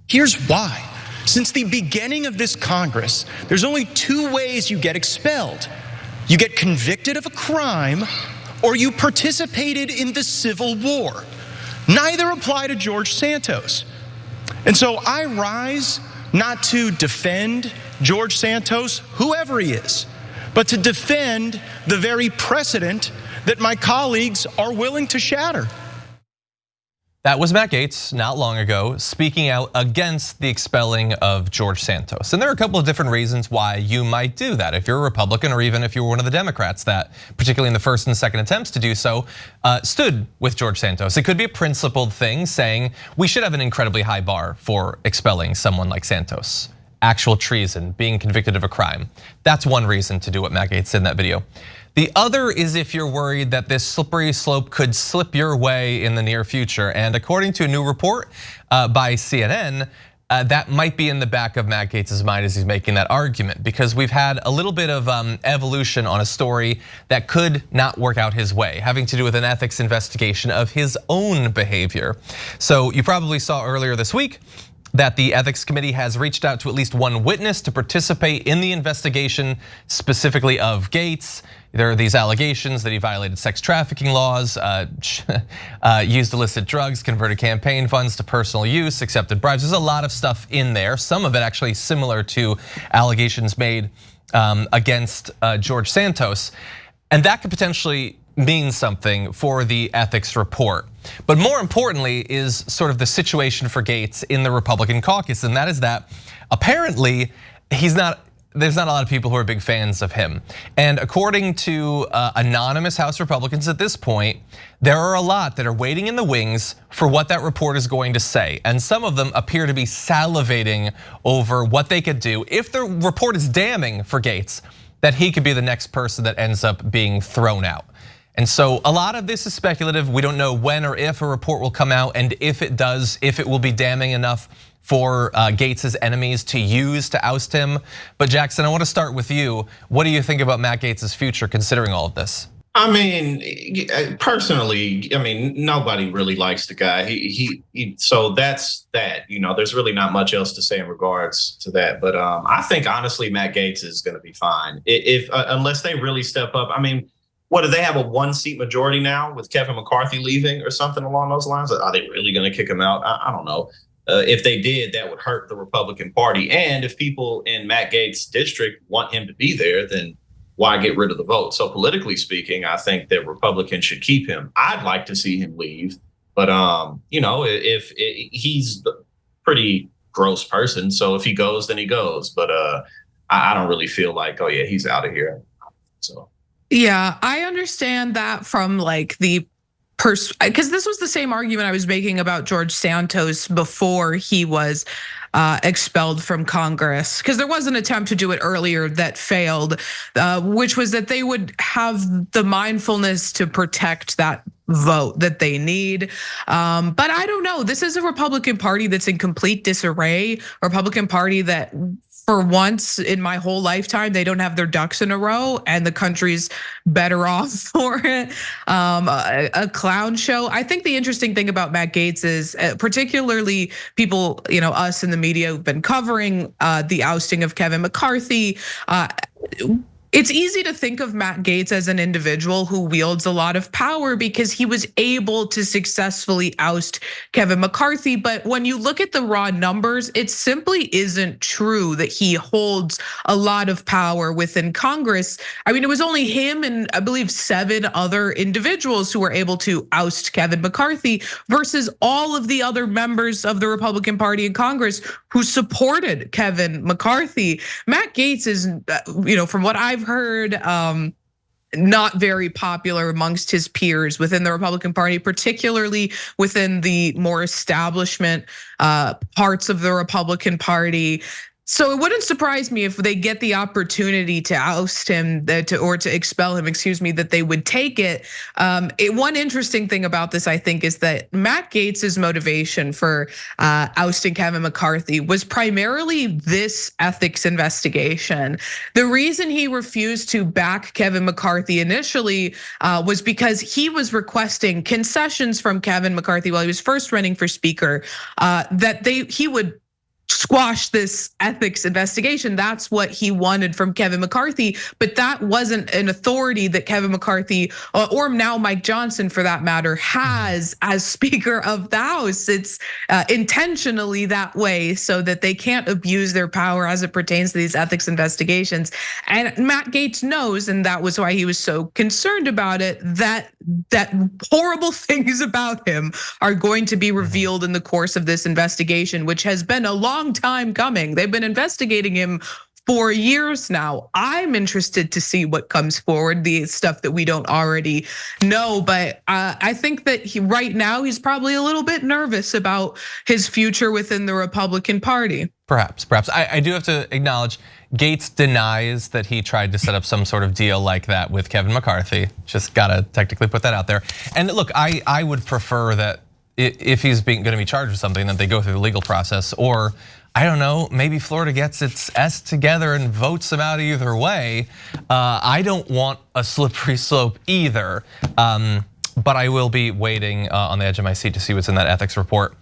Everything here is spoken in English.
Here's why. Since the beginning of this Congress, there's only two ways you get expelled. You get convicted of a crime, or you participated in the Civil War. Neither apply to George Santos. And so I rise not to defend George Santos, whoever he is, but to defend the very precedent that my colleagues are willing to shatter. That was Matt Gaetz not long ago speaking out against the expelling of George Santos. And there are a couple of different reasons why you might do that. If you're a Republican or even if you were one of the Democrats that, particularly in the first and second attempts to do so, stood with George Santos. It could be a principled thing saying we should have an incredibly high bar for expelling someone like Santos. Actual treason, being convicted of a crime. That's one reason to do what Matt Gaetz did in that video. The other is if you're worried that this slippery slope could slip your way in the near future. And according to a new report by CNN, that might be in the back of Matt Gaetz's mind as he's making that argument, because we've had a little bit of evolution on a story that could not work out his way, having to do with an ethics investigation of his own behavior. So you probably saw earlier this week that the ethics committee has reached out to at least one witness to participate in the investigation, specifically of Gaetz. There are these allegations that he violated sex trafficking laws, used illicit drugs, converted campaign funds to personal use, accepted bribes. There's a lot of stuff in there, some of it actually similar to allegations made against George Santos. And that could potentially mean something for the ethics report. But more importantly is sort of the situation for Gaetz in the Republican caucus, and that is that apparently there's not a lot of people who are big fans of him. And according to anonymous House Republicans at this point, there are a lot that are waiting in the wings for what that report is going to say. And some of them appear to be salivating over what they could do if the report is damning for Gaetz, that he could be the next person that ends up being thrown out. And so a lot of this is speculative. We don't know when or if a report will come out, and if it does, if it will be damning enough for Gaetz's enemies to use to oust him. But Jackson, I want to start with you. What do you think about Matt Gaetz's future considering all of this? I mean, personally, I mean, nobody really likes the guy. So that's that. There's really not much else to say in regards to that. But I think honestly, Matt Gaetz is going to be fine if unless they really step up. I mean, what do they have, a 1-seat majority now with Kevin McCarthy leaving or something along those lines? Are they really going to kick him out? I don't know. If they did, that would hurt the Republican Party. And if people in Matt Gaetz's district want him to be there, then why get rid of the vote? So politically speaking, I think that Republicans should keep him. I'd like to see him leave, but if he's a pretty gross person, so if he goes, then he goes. But I don't really feel like, oh yeah, he's out of here. So. Yeah, I understand that from like because this was the same argument I was making about George Santos before he was expelled from Congress, because there was an attempt to do it earlier that failed, which was that they would have the mindfulness to protect that vote that they need. But I don't know, this is a Republican Party that's in complete disarray, a Republican Party that for once in my whole lifetime, they don't have their ducks in a row and the country's better off for it. A clown show. I think the interesting thing about Matt Gaetz is particularly people, us in the media who've been covering the ousting of Kevin McCarthy. It's easy to think of Matt Gaetz as an individual who wields a lot of power because he was able to successfully oust Kevin McCarthy. But when you look at the raw numbers, it simply isn't true that he holds a lot of power within Congress. I mean, it was only him and I believe 7 other individuals who were able to oust Kevin McCarthy versus all of the other members of the Republican Party in Congress who supported Kevin McCarthy. Matt Gaetz is, from what I've heard, not very popular amongst his peers within the Republican Party, particularly within the more establishment parts of the Republican Party. So it wouldn't surprise me if they get the opportunity to oust him, or to expel him, that they would take it. One interesting thing about this, I think, is that Matt Gaetz's motivation for ousting Kevin McCarthy was primarily this ethics investigation. The reason he refused to back Kevin McCarthy initially was because he was requesting concessions from Kevin McCarthy while he was first running for speaker, that he would squash this ethics investigation. That's what he wanted from Kevin McCarthy, but that wasn't an authority that Kevin McCarthy or now Mike Johnson for that matter has as Speaker of the House. It's intentionally that way so that they can't abuse their power as it pertains to these ethics investigations. And Matt Gaetz knows, and that was why he was so concerned about it, that horrible things about him are going to be revealed in the course of this investigation, which has been a long time coming. They've been investigating him for years now. I'm interested to see what comes forward, the stuff that we don't already know. But I think that right now he's probably a little bit nervous about his future within the Republican Party. Perhaps. I do have to acknowledge Gaetz denies that he tried to set up some sort of deal like that with Kevin McCarthy. Just gotta technically put that out there. And look, I would prefer that if he's going to be charged with something, that they go through the legal process, or I don't know, maybe Florida gets its S together and votes him out either way. I don't want a slippery slope either, but I will be waiting on the edge of my seat to see what's in that ethics report.